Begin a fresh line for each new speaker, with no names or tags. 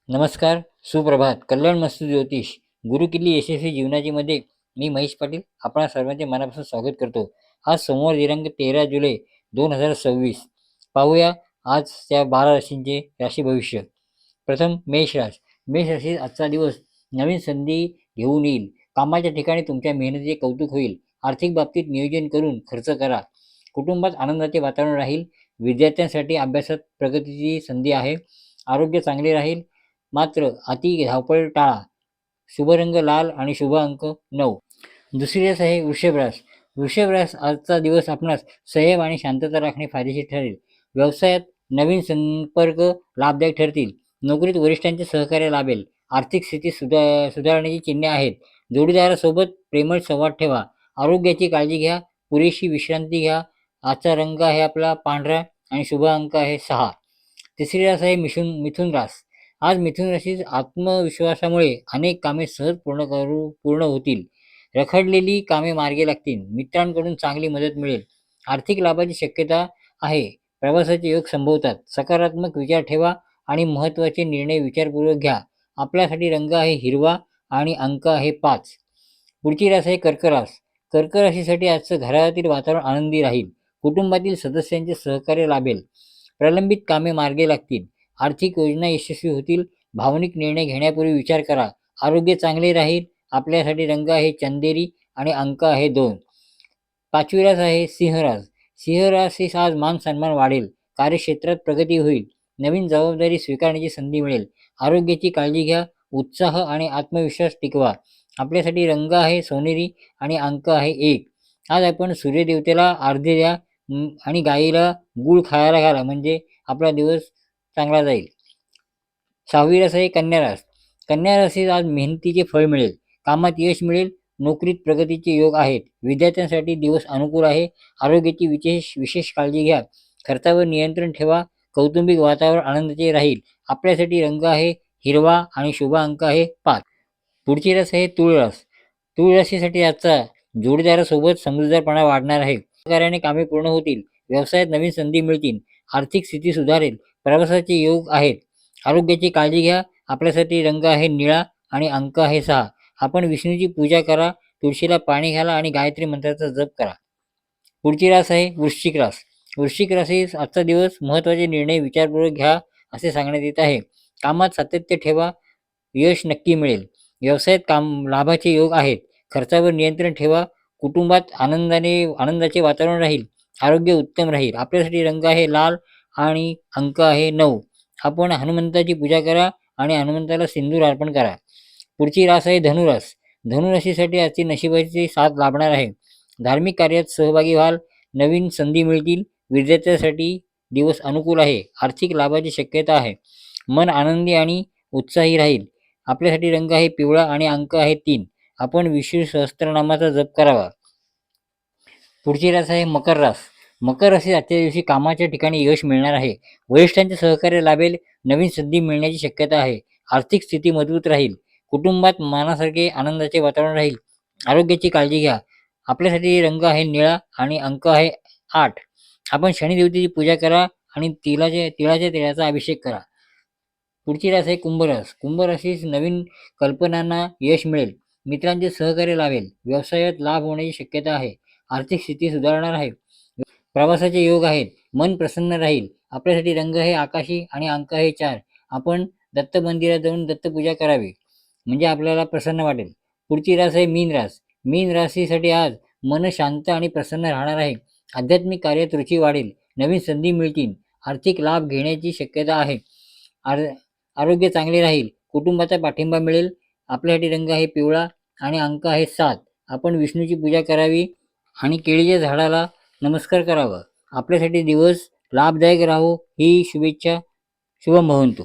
नमस्कार, सुप्रभात. कल्याण मस्त ज्योतिष, गुरुकिल्ली यशस्वी जीवनाची मध्ये मी महेश पाटील आपणा सर्वांचे मनापासून स्वागत करतो. आज सोमवार दिनांक 13 जुलै 2026. पाहूया आज त्या 12 राशींचे राशी भविष्य. प्रथम मेष रास. मेष राशी आजचा दिवस नवीन संधी घेऊन येईल. कामाच्या ठिकाणी तुमच्या मेहनतीचे कौतुक होईल. आर्थिक बाबतीत नियोजन करून खर्च करा. कुटुंबात आनंदाचे वातावरण राहील. विद्यार्थ्यांसाठी अभ्यासात प्रगतीची संधी आहे. आरोग्य चांगले राहील. मात्र अति धावपळ टाळा. शुभ रंग लाल आणि शुभ अंक 9. दुसरी रास आहे वृषभ रास. वृषभ रास आजचा दिवस आपणास संयम आणि शांतता राखणे फायदेशीर ठरेल. व्यवसायात नवीन संपर्क लाभदायक ठरतील. नोकरीत वरिष्ठांचे सहकार्य लाभेल. आर्थिक स्थिती सुधारण्याची चिन्हे आहेत. जोडीदारासोबत प्रेमळ संवाद ठेवा. आरोग्याची काळजी घ्या. पुरेशी विश्रांती घ्या. आजचा रंग आहे आपला पांढरा आणि शुभ अंक आहे 6. तिसरी रास आहे मिथुन रास. आज मिथुन राशीत आत्मविश्वासामुळे अनेक कामे सहज पूर्ण होतील. रखडलेली कामे मार्गी लागतील. मित्रांकडून चांगली मदत मिळेल. आर्थिक लाभाची शक्यता आहे. प्रवासाचे योग संभवतात. सकारात्मक विचार ठेवा आणि महत्त्वाचे निर्णय विचारपूर्वक घ्या. आपल्यासाठी रंग आहे हिरवा आणि अंक आहे 5. पुढची रास आहे कर्क रास. कर्क राशीसाठी आजचं घरातील वातावरण आनंदी राहील. कुटुंबातील सदस्यांचे सहकार्य लाभेल. प्रलंबित कामे मार्गी लागतील. आर्थिक योजना यशस्वी होतील. भावनिक निर्णय घेण्यापूर्वी विचार करा. आरोग्य चांगले राहील. आपल्यासाठी रंग आहे चंदेरी आणि अंक आहे 2. पाचवी रास आहे सिंह रास. सिंह राशीस आज मान सन्मान वाढेल. कार्यक्षेत्रात प्रगती होईल. नवीन जबाबदारी स्वीकारण्याची संधी मिळेल. आरोग्याची काळजी घ्या. उत्साह आणि आत्मविश्वास टिकवा. आपल्यासाठी रंग आहे सोनेरी आणि अंक आहे 1. आज आपण सूर्यदेवतेला आरती द्या आणि गाईला गूळ खायला घाला, म्हणजे आपला दिवस चांगला जाईल. 6वी रास आहे कन्या रास. कन्या राशीत आज मेहनतीचे फळ मिळेल. कामात यश मिळेल. नोकरीत प्रगतीचे योग आहेत. विद्यार्थ्यांसाठी दिवस अनुकूल आहे. आरोग्याची विशेष काळजी घ्या. खर्चावर नियंत्रण ठेवा. कौटुंबिक वातावरण आनंदाचे राहील. आपल्यासाठी रंग आहे हिरवा आणि शुभ अंक आहे 5. पुढची रास आहे तुळ रास. तुळ राशीसाठी आजचा जोडीदारासोबत समजूतदारपणा वाढणार आहे. सहकार्याने कामे पूर्ण होतील. व्यवसायात नवीन संधी मिळतील. आर्थिक स्थिती सुधारेल. प्रवासाचे योग आहेत. आरोग्याची काळजी घ्या. आपल्यासाठी रंग आहे निळा आणि अंक आहे 6. आपण विष्णूची पूजा करा. तुळशीला पाणी घाला आणि गायत्री मंत्राचा जप करा. पुढची रास आहे वृश्चिक रास. वृश्चिक राशीस आजचा दिवस महत्त्वाचे निर्णय विचारपूर्वक घ्या असे सांगण्यात येत आहे. कामात सातत्य ठेवा. यश नक्की मिळेल. व्यवसायात लाभाचे योग आहेत. खर्चावर नियंत्रण ठेवा. कुटुंबात आनंदाचे वातावरण राहील. आरोग्य उत्तम राहील. आपल्यासाठी रंग आहे लाल आणि अंक आहे 9. आपण हनुमंताची पूजा करा आणि हनुमंताला सिंदूर अर्पण करा. पुढची रास आहे धनुरास. धनुराशीसाठी आजची नशिबाची साथ लाभणार आहे. धार्मिक कार्यात सहभागी व्हाल. नवीन संधी मिळतील. विद्यार्थ्यांसाठी दिवस अनुकूल आहे. आर्थिक लाभाची शक्यता आहे. मन आनंदी आणि उत्साही राहील. आपल्यासाठी रंग आहे पिवळा आणि अंक आहे 3. आपण विष्णू सहस्त्रनामाचा जप करावा. पुढची रास आहे मकर रास. मकर राशी आजच्या दिवशी कामाच्या ठिकाणी यश मिळणार आहे. वरिष्ठांचे सहकार्य लाभेल. नवीन संधी मिळण्याची शक्यता आहे. आर्थिक स्थिती मजबूत राहील. कुटुंबात मनासारखे आनंदाचे वातावरण राहील. आरोग्याची काळजी घ्या. आपल्यासाठी रंग आहे निळा आणि अंक आहे 8. आपण शनिदेवतेची पूजा करा आणि तिळाच्या तेलाचा अभिषेक करा. पुढची रास आहे कुंभरास. कुंभराशीस नवीन कल्पनांना यश मिळेल. मित्रांचे सहकार्य लाभेल. व्यवसायात लाभ होण्याची शक्यता आहे. आर्थिक स्थिती सुधारणार आहे. प्रवासाचे योग आहेत. मन प्रसन्न राहील. आपल्यासाठी रंग आहे आकाशी आणि अंक आहे 4. आपण दत्त मंदिरात जाऊन दत्तपूजा करावी, म्हणजे आपल्याला प्रसन्न वाटेल. पुढची रास आहे मीन रास. मीन राशीसाठी आज मन शांत आणि प्रसन्न राहणार आहे. आध्यात्मिक कार्यात रुची वाढेल. नवीन संधी मिळतील. आर्थिक लाभ घेण्याची शक्यता आहे. आरोग्य चांगले राहील. कुटुंबाचा पाठिंबा मिळेल. आपल्यासाठी रंग आहे पिवळा आणि अंक आहे 7. आपण विष्णूची पूजा करावी आणि केळीच्या झाडाला नमस्कार करावा. आपल्यासाठी दिवस लाभदायक राहो ही शुभेच्छा. शुभम भवंतु.